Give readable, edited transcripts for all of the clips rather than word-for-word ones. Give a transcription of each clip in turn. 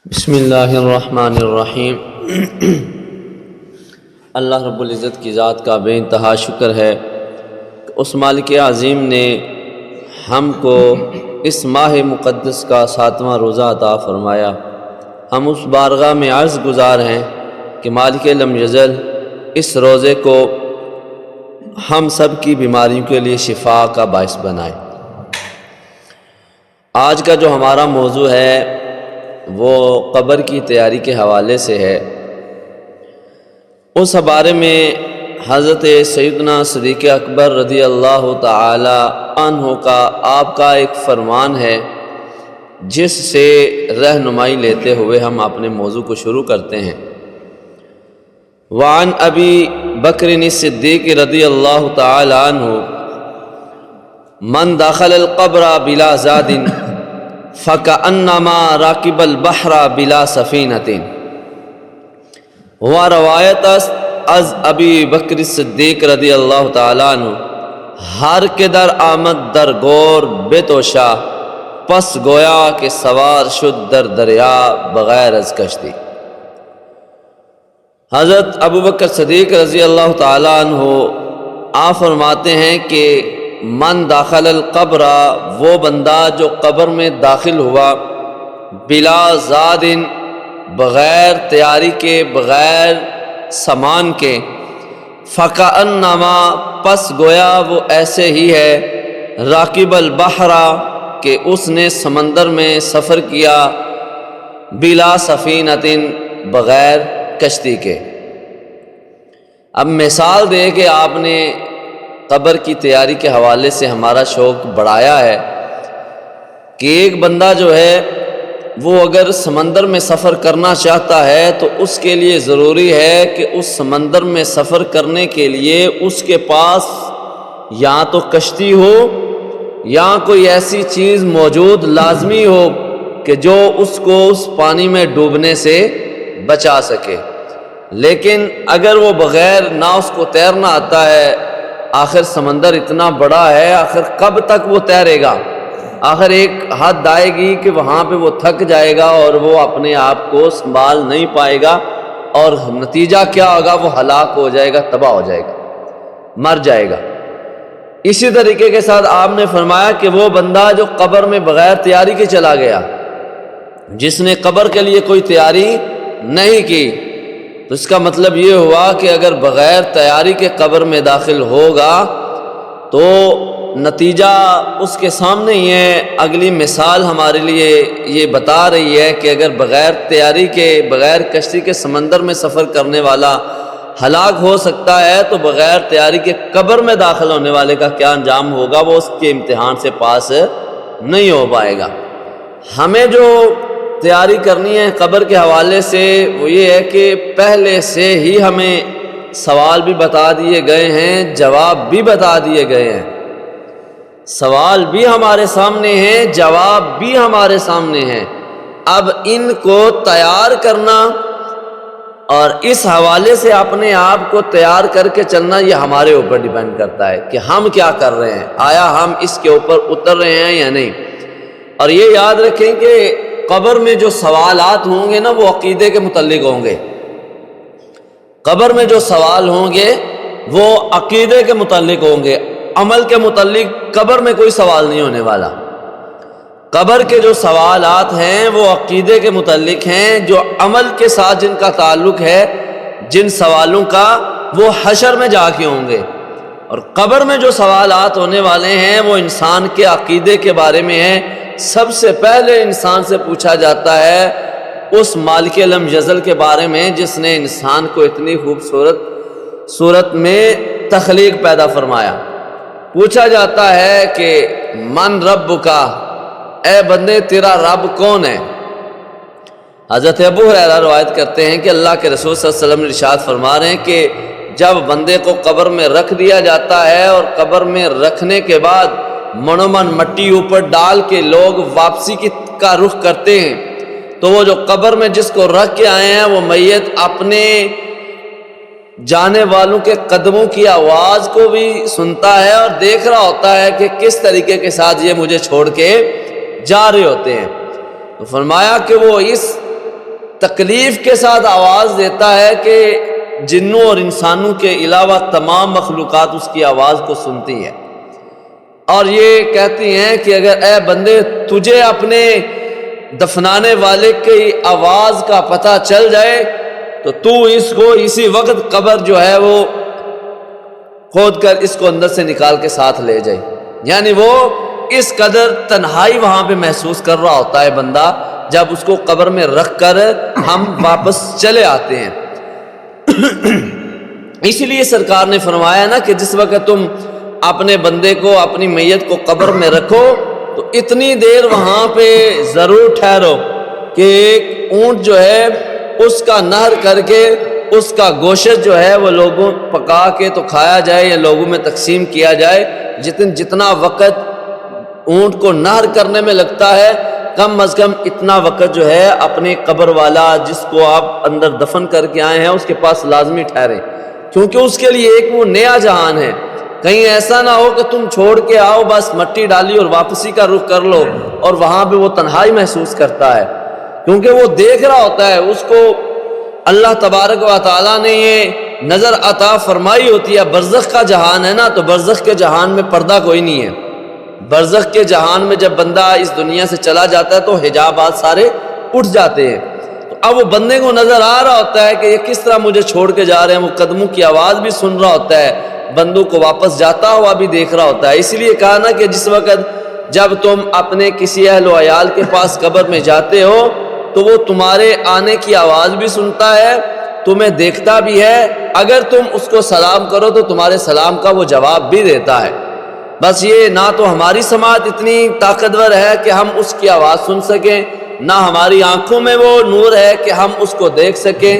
بسم اللہ الرحمن الرحیم۔ اللہ رب العزت کی ذات کا بے انتہا شکر ہے کہ اس مالک عظیم نے ہم کو اس ماہ مقدس کا 7واں روزہ عطا فرمایا۔ ہم اس بارگاہ میں عرض گزار ہیں کہ مالک لم یزل اس روزے کو ہم سب کی بیماریوں کے لیے شفا کا باعث بنائے۔ آج کا جو ہمارا موضوع ہے وہ قبر کی تیاری کے حوالے سے ہے۔ اس بارے میں حضرت سیدنا صدیق اکبر رضی اللہ تعالی عنہ کا آپ کا ایک فرمان ہے جس سے رہنمائی لیتے ہوئے ہم اپنے موضوع کو شروع کرتے ہیں۔ وعن ابی بکر الصدیق رضی اللہ تعالی عنہ من دخل القبر بلا زاد فَكَأَنَّمَا راکب البحر بلا سفینۃ۔ وہ روایت از ابی بکر صدیق رضی اللہ تعالیٰ عنہ ہر کے در آمد در گور بتوشا پس گویا کہ سوار شد در دریا بغیر از کشتی۔ حضرت ابو بکر صدیق رضی اللہ تعالیٰ عنہ آپ فرماتے ہیں کہ من داخل القبر، وہ بندہ جو قبر میں داخل ہوا، بلا زاد، بغیر تیاری کے، بغیر سامان کے، فکأنما، پس گویا وہ ایسے ہی ہے، راکب البحر، کہ اس نے سمندر میں سفر کیا، بلا سفینۃ، بغیر کشتی کے۔ اب مثال دے کہ آپ نے قبر کی تیاری کے حوالے سے ہمارا شوق بڑھایا ہے کہ ایک بندہ جو ہے وہ اگر سمندر میں سفر کرنا چاہتا ہے تو اس کے لیے ضروری ہے کہ اس سمندر میں سفر کرنے کے لیے اس کے پاس یا تو کشتی ہو یا کوئی ایسی چیز موجود لازمی ہو کہ جو اس کو اس پانی میں ڈوبنے سے بچا سکے۔ لیکن اگر وہ بغیر نہ اس کو تیرنا آتا ہے، آخر سمندر اتنا بڑا ہے، آخر کب تک وہ تیرے گا؟ آخر ایک حد آئے گی کہ وہاں پہ وہ تھک جائے گا اور وہ اپنے آپ کو سنبھال نہیں پائے گا، اور نتیجہ کیا ہوگا؟ وہ ہلاک ہو جائے گا، تباہ ہو جائے گا، مر جائے گا۔ اسی طریقے کے ساتھ آپ نے فرمایا کہ وہ بندہ جو قبر میں بغیر تیاری کے چلا گیا، جس نے قبر کے لیے کوئی تیاری نہیں کی، تو اس کا مطلب یہ ہوا کہ اگر بغیر تیاری کے قبر میں داخل ہوگا تو نتیجہ اس کے سامنے ہی ہے۔ اگلی مثال ہمارے لیے یہ بتا رہی ہے کہ اگر بغیر تیاری کے، بغیر کشتی کے سمندر میں سفر کرنے والا ہلاک ہو سکتا ہے، تو بغیر تیاری کے قبر میں داخل ہونے والے کا کیا انجام ہوگا؟ وہ اس کے امتحان سے پاس نہیں ہو پائے گا۔ ہمیں جو تیاری کرنی ہے قبر کے حوالے سے وہ یہ ہے کہ پہلے سے ہی ہمیں سوال بھی بتا دیے گئے ہیں، جواب بھی بتا دیے گئے ہیں۔ سوال بھی ہمارے سامنے ہیں، جواب بھی ہمارے سامنے ہیں۔ اب ان کو تیار کرنا اور اس حوالے سے اپنے آپ کو تیار کر کے چلنا، یہ ہمارے اوپر ڈیپینڈ کرتا ہے کہ ہم کیا کر رہے ہیں، آیا ہم اس کے اوپر اتر رہے ہیں یا نہیں۔ اور یہ یاد رکھیں کہ قبر میں جو سوالات ہوں گے نا، وہ عقیدے کے متعلق ہوں گے۔ قبر میں جو سوال ہوں گے وہ عقیدے کے متعلق ہوں گے، عمل کے متعلق قبر میں کوئی سوال نہیں ہونے والا۔ قبر کے جو سوالات ہیں وہ عقیدے کے متعلق ہیں، جو عمل کے ساتھ جن کا تعلق ہے، جن سوالوں کا، وہ حشر میں جا کے ہوں گے۔ اور قبر میں جو سوالات ہونے والے ہیں وہ انسان کے عقیدے کے بارے میں ہیں۔ سب سے پہلے انسان سے پوچھا جاتا ہے اس مالک لم یزل کے بارے میں جس نے انسان کو اتنی خوبصورت صورت میں تخلیق پیدا فرمایا۔ پوچھا جاتا ہے کہ من ربک، اے بندے تیرا رب کون ہے؟ حضرت ابو ہریرہ روایت کرتے ہیں کہ اللہ کے رسول صلی اللہ علیہ وسلم نے ارشاد فرما رہے ہیں کہ جب بندے کو قبر میں رکھ دیا جاتا ہے اور قبر میں رکھنے کے بعد منومن مٹی اوپر ڈال کے لوگ واپسی کا رخ کرتے ہیں، تو وہ جو قبر میں جس کو رکھ کے آئے ہیں وہ میت اپنے جانے والوں کے قدموں کی آواز کو بھی سنتا ہے اور دیکھ رہا ہوتا ہے کہ کس طریقے کے ساتھ یہ مجھے چھوڑ کے جا رہے ہوتے ہیں۔ تو فرمایا کہ وہ اس تکلیف کے ساتھ آواز دیتا ہے کہ جنوں اور انسانوں کے علاوہ تمام مخلوقات اس کی آواز کو سنتی ہے، اور یہ کہتی ہیں کہ اگر اے بندے تجھے اپنے دفنانے والے کی آواز کا پتہ چل جائے تو تو اس کو اسی وقت قبر جو ہے وہ کھود کر اس کو اندر سے نکال کے ساتھ لے جائے۔ یعنی وہ اس قدر تنہائی وہاں پہ محسوس کر رہا ہوتا ہے بندہ جب اس کو قبر میں رکھ کر ہم واپس چلے آتے ہیں۔ اسی لیے سرکار نے فرمایا نا کہ جس وقت تم اپنے بندے کو، اپنی میت کو قبر میں رکھو تو اتنی دیر وہاں پہ ضرور ٹھہرو کہ ایک اونٹ جو ہے اس کا نہر کر کے اس کا گوشت جو ہے وہ لوگوں پکا کے تو کھایا جائے یا لوگوں میں تقسیم کیا جائے۔ جتنا وقت اونٹ کو نہر کرنے میں لگتا ہے، کم از کم اتنا وقت جو ہے اپنے قبر والا جس کو آپ اندر دفن کر کے آئے ہیں اس کے پاس لازمی ٹھہرے، کیونکہ اس کے لیے ایک وہ نیا جہان ہے۔ کہیں ایسا نہ ہو کہ تم چھوڑ کے آؤ، بس مٹی ڈالی اور واپسی کا رخ کر لو اور وہاں پہ وہ تنہائی محسوس کرتا ہے، کیونکہ وہ دیکھ رہا ہوتا ہے، اس کو اللہ تبارک و تعالیٰ نے یہ نظر عطا فرمائی ہوتی ہے۔ برزخ کا جہان ہے نا، تو برزخ کے جہان میں پردہ کوئی نہیں ہے۔ برزخ کے جہان میں جب بندہ اس دنیا سے چلا جاتا ہے تو حجابات سارے اٹھ جاتے ہیں، تو اب وہ بندے کو نظر آ رہا ہوتا ہے کہ یہ کس طرح مجھے چھوڑ کے جا رہے ہیں، وہ قدموں کی آواز بھی سن رہا ہوتا ہے، بندوں کو واپس جاتا ہوا بھی دیکھ رہا ہوتا ہے۔ اسی لیے کہا نا کہ جس وقت جب تم اپنے کسی اہل و عیال کے پاس قبر میں جاتے ہو تو وہ تمہارے آنے کی آواز بھی سنتا ہے، تمہیں دیکھتا بھی ہے، اگر تم اس کو سلام کرو تو تمہارے سلام کا وہ جواب بھی دیتا ہے۔ بس یہ نہ تو ہماری سماعت اتنی طاقتور ہے کہ ہم اس کی آواز سن سکیں، نہ ہماری آنکھوں میں وہ نور ہے کہ ہم اس کو دیکھ سکیں،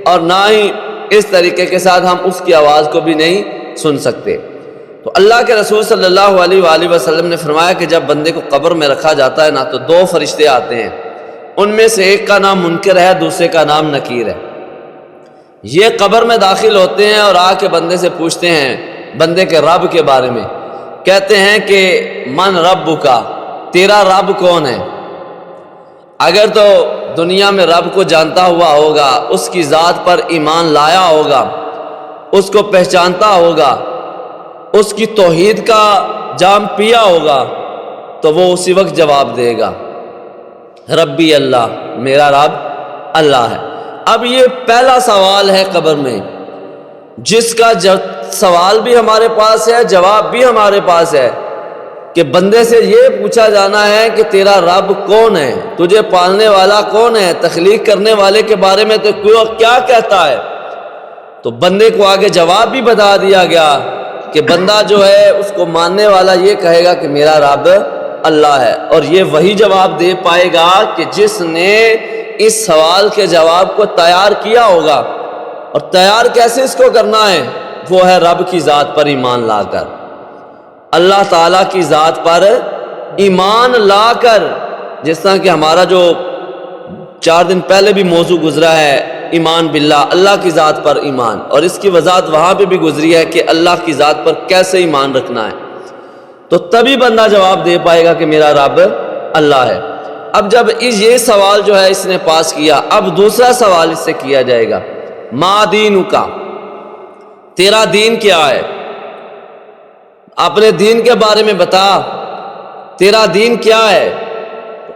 اور نہ ہی اس طریقے کے ساتھ ہم اس کی آواز کو بھی نہیں سن سکتے۔ تو اللہ کے رسول صلی اللہ علیہ وآلہ وسلم نے فرمایا کہ جب بندے کو قبر میں رکھا جاتا ہے نا تو دو فرشتے آتے ہیں، ان میں سے ایک کا نام منکر ہے، دوسرے کا نام نکیر ہے۔ یہ قبر میں داخل ہوتے ہیں اور آ کے بندے سے پوچھتے ہیں بندے کے رب کے بارے میں، کہتے ہیں کہ من رب کا، تیرا رب کون ہے؟ اگر تو دنیا میں رب کو جانتا ہوا ہوگا، اس کی ذات پر ایمان لایا ہوگا، اس کو پہچانتا ہوگا، اس کی توحید کا جام پیا ہوگا تو وہ اسی وقت جواب دے گا ربی اللہ، میرا رب اللہ ہے۔ اب یہ پہلا سوال ہے قبر میں، جس کا سوال بھی ہمارے پاس ہے، جواب بھی ہمارے پاس ہے، کہ بندے سے یہ پوچھا جانا ہے کہ تیرا رب کون ہے، تجھے پالنے والا کون ہے، تخلیق کرنے والے کے بارے میں تو کیا کہتا ہے؟ تو بندے کو آگے جواب بھی بتا دیا گیا کہ بندہ جو ہے اس کو ماننے والا یہ کہے گا کہ میرا رب اللہ ہے، اور یہ وہی جواب دے پائے گا کہ جس نے اس سوال کے جواب کو تیار کیا ہوگا۔ اور تیار کیسے اس کو کرنا ہے؟ وہ ہے رب کی ذات پر ایمان لا کر، اللہ تعالیٰ کی ذات پر ایمان لا کر، جس طرح کہ ہمارا جو 4 دن پہلے بھی موضوع گزرا ہے ایمان باللہ، اللہ کی ذات پر ایمان، اور اس کی وضاحت وہاں پہ بھی گزری ہے کہ اللہ کی ذات پر کیسے ایمان رکھنا ہے، تو تبھی بندہ جواب دے پائے گا کہ میرا رب اللہ ہے۔ اب جب یہ سوال جو ہے اس نے پاس کیا، اب دوسرا سوال اس سے کیا جائے گا، ما دینک، تیرا دین کیا ہے؟ اپنے دین کے بارے میں بتا، تیرا دین کیا ہے؟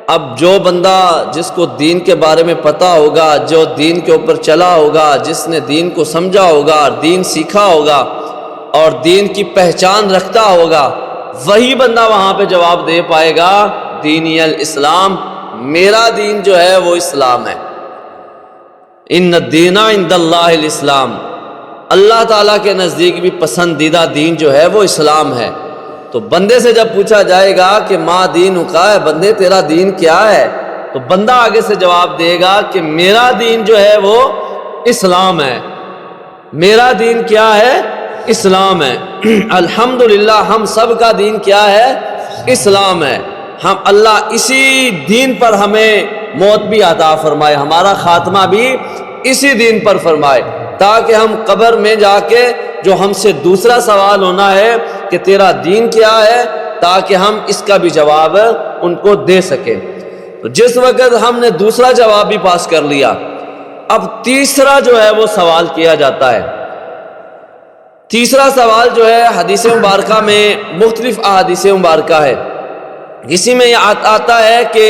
اب جو بندہ جس کو دین کے بارے میں پتہ ہوگا، جو دین کے اوپر چلا ہوگا، جس نے دین کو سمجھا ہوگا، دین سیکھا ہوگا اور دین کی پہچان رکھتا ہوگا، وہی بندہ وہاں پہ جواب دے پائے گا دینی الاسلام، میرا دین جو ہے وہ اسلام ہے۔ ان الدین عند اللہ الاسلام، اللہ تعالیٰ کے نزدیک بھی پسندیدہ دین جو ہے وہ اسلام ہے۔ تو بندے سے جب پوچھا جائے گا کہ ما دینک، ہے بندے تیرا دین کیا ہے، تو بندہ آگے سے جواب دے گا کہ میرا دین جو ہے وہ اسلام ہے، میرا دین کیا ہے؟ اسلام ہے۔ الحمدللہ ہم سب کا دین کیا ہے؟ اسلام ہے۔ ہم اللہ اسی دین پر ہمیں موت بھی عطا فرمائے، ہمارا خاتمہ بھی اسی دین پر فرمائے، تاکہ ہم قبر میں جا کے جو ہم سے دوسرا سوال ہونا ہے کہ تیرا دین کیا ہے، تاکہ ہم اس کا بھی جواب ان کو دے سکیں۔ تو جس وقت ہم نے دوسرا جواب بھی پاس کر لیا، اب تیسرا جو ہے وہ سوال کیا جاتا ہے۔ تیسرا سوال جو ہے حدیث مبارکہ میں مختلف احادیث مبارکہ ہے، اسی میں یہ آتا ہے کہ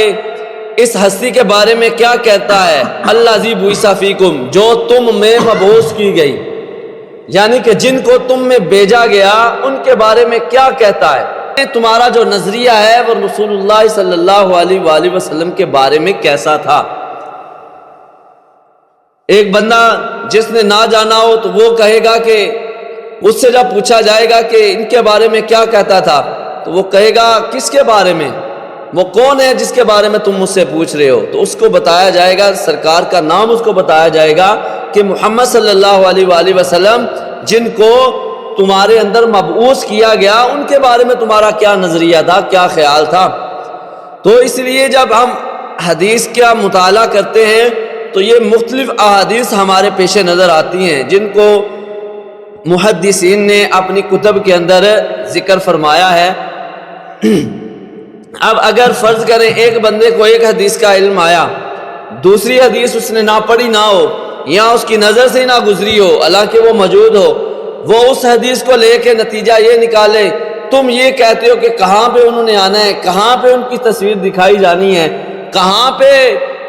اس ہستی کے بارے میں کیا کہتا ہے، الذی بعث فیکم، جو تم میں مبعوث کی گئی، یعنی کہ جن کو تم میں بھیجا گیا ان کے بارے میں کیا کہتا ہے، تمہارا جو نظریہ ہے وہ رسول اللہ صلی اللہ علیہ وآلہ وسلم کے بارے میں کیسا تھا۔ ایک بندہ جس نے نہ جانا ہو تو وہ کہے گا کہ اس سے جب پوچھا جائے گا کہ ان کے بارے میں کیا کہتا تھا تو وہ کہے گا کس کے بارے میں، وہ کون ہے جس کے بارے میں تم مجھ سے پوچھ رہے ہو، تو اس کو بتایا جائے گا، سرکار کا نام اس کو بتایا جائے گا کہ محمد صلی اللہ علیہ وآلہ وسلم جن کو تمہارے اندر مبعوث کیا گیا ان کے بارے میں تمہارا کیا نظریہ تھا، کیا خیال تھا۔ تو اس لیے جب ہم حدیث کا مطالعہ کرتے ہیں تو یہ مختلف احادیث ہمارے پیش نظر آتی ہیں جن کو محدثین نے اپنی کتب کے اندر ذکر فرمایا ہے۔ اب اگر فرض کریں ایک بندے کو ایک حدیث کا علم آیا، دوسری حدیث اس نے نہ پڑھی نہ ہو یا اس کی نظر سے نہ گزری ہو حالانکہ وہ موجود ہو، وہ اس حدیث کو لے کے نتیجہ یہ نکالے تم یہ کہتے ہو کہ کہاں پہ انہوں نے آنا ہے، کہاں پہ ان کی تصویر دکھائی جانی ہے، کہاں پہ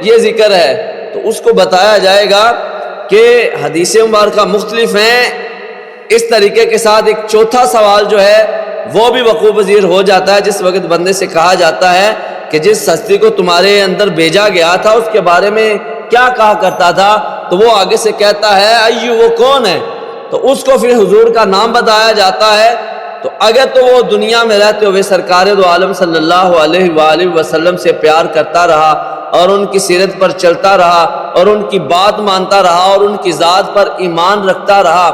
یہ ذکر ہے، تو اس کو بتایا جائے گا کہ حدیث مبارکہ مختلف ہیں۔ اس طریقے کے ساتھ ایک چوتھا سوال جو ہے وہ بھی وقوع پذیر ہو جاتا ہے، جس وقت بندے سے کہا جاتا ہے کہ جس ہستی کو تمہارے اندر بھیجا گیا تھا اس کے بارے میں کیا کہا کرتا تھا، تو وہ آگے سے کہتا ہے ایو، وہ کون ہے، تو اس کو پھر حضور کا نام بتایا جاتا ہے۔ تو اگر تو وہ دنیا میں رہتے ہوئے سرکار دو عالم صلی اللہ علیہ وآلہ وسلم سے پیار کرتا رہا اور ان کی سیرت پر چلتا رہا اور ان کی بات مانتا رہا اور ان کی ذات پر ایمان رکھتا رہا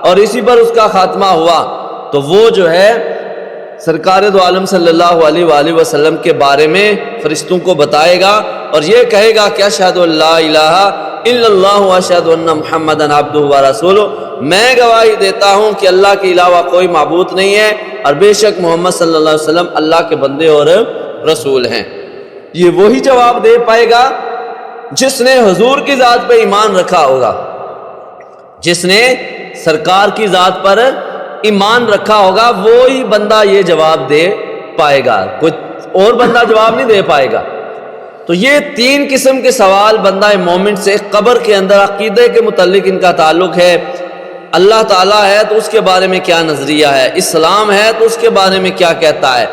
اور اسی پر اس کا خاتمہ ہوا، تو وہ جو ہے سرکار دو عالم صلی اللہ علیہ وآلہ وسلم کے بارے میں فرشتوں کو بتائے گا اور یہ کہے گا کہ اشہد ان لا الہ الا اللہ واشہد ان محمدًا عبدہ ورسولہ، میں گواہی دیتا ہوں کہ اللہ کے علاوہ کوئی معبود نہیں ہے اور بے شک محمد صلی اللہ علیہ وسلم اللہ کے بندے اور رسول ہیں۔ یہ وہی جواب دے پائے گا جس نے حضور کی ذات پہ ایمان رکھا ہوگا، جس نے سرکار کی ذات پر ایمان رکھا ہوگا، وہی بندہ یہ جواب دے پائے گا، کوئی اور بندہ جواب نہیں دے پائے گا۔ تو یہ تین قسم کے سوال بندہ مومن سے قبر کے اندر عقیدے کے متعلق ان کا تعلق ہے، اللہ تعالیٰ ہے تو اس کے بارے میں کیا نظریہ ہے، اسلام ہے تو اس کے بارے میں کیا کہتا ہے،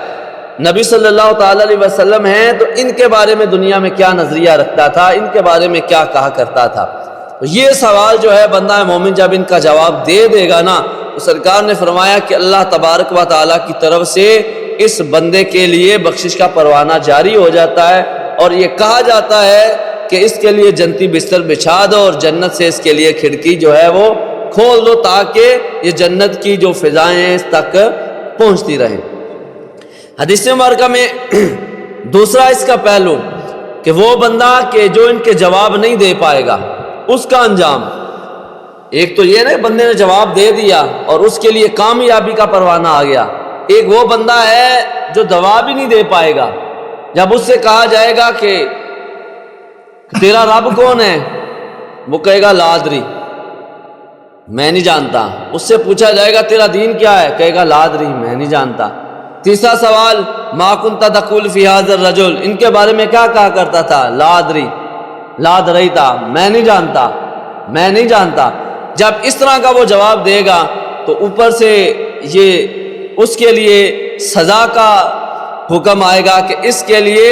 نبی صلی اللہ تعالیٰ علیہ وسلم ہیں تو ان کے بارے میں دنیا میں کیا نظریہ رکھتا تھا، ان کے بارے میں کیا کہا کرتا تھا۔ تو یہ سوال جو ہے بندہ مومن جب ان کا جواب دے دے گا نا تو سرکار نے فرمایا کہ اللہ تبارک و تعالیٰ کی طرف سے اس بندے کے لیے بخشش کا پروانہ جاری ہو جاتا ہے اور یہ کہا جاتا ہے کہ اس کے لیے جنتی بستر بچھا دو اور جنت سے اس کے لیے کھڑکی جو ہے وہ کھول دو تاکہ یہ جنت کی جو فضائیں ہیں اس تک پہنچتی رہیں۔ حدیث مبارکہ میں دوسرا اس کا پہلو کہ وہ بندہ کہ جو ان کے جواب نہیں دے پائے گا اس کا انجام، ایک تو یہ نا بندے نے جواب دے دیا اور اس کے لیے کامیابی کا پروانہ آ گیا، ایک وہ بندہ ہے جو جواب ہی نہیں دے پائے گا، جب اس سے کہا جائے گا کہ تیرا رب کون ہے، وہ کہے گا لا ادری، میں نہیں جانتا، اس سے پوچھا جائے گا تیرا دین کیا ہے، کہے گا لا ادری، میں نہیں جانتا۔ تیسرا سوال ما کنت تقول فی ھذا الرجل، ان کے بارے میں کیا کہا کرتا تھا، لا ادری، لا دریتا، میں نہیں جانتا، میں نہیں جانتا۔ جب اس طرح کا وہ جواب دے گا تو اوپر سے یہ اس کے لیے سزا کا حکم آئے گا کہ اس کے لیے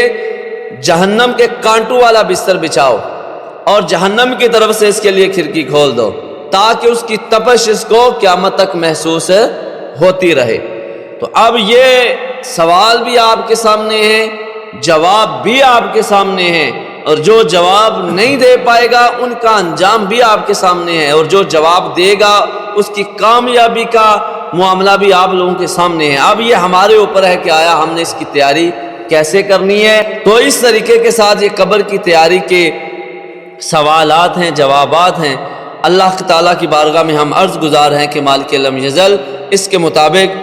جہنم کے کانٹوں والا بستر بچھاؤ اور جہنم کی طرف سے اس کے لیے کھڑکی کھول دو تاکہ اس کی تپش اس کو قیامت تک محسوس ہوتی رہے۔ تو اب یہ سوال بھی آپ کے سامنے ہے، جواب بھی آپ کے سامنے ہے، اور جو جواب نہیں دے پائے گا ان کا انجام بھی آپ کے سامنے ہے، اور جو جواب دے گا اس کی کامیابی کا معاملہ بھی آپ لوگوں کے سامنے ہے۔ اب یہ ہمارے اوپر ہے کہ آیا ہم نے اس کی تیاری کیسے کرنی ہے۔ تو اس طریقے کے ساتھ یہ قبر کی تیاری کے سوالات ہیں، جوابات ہیں۔ اللہ تعالیٰ کی بارگاہ میں ہم عرض گزار ہیں کہ مالک لم یزل اس کے مطابق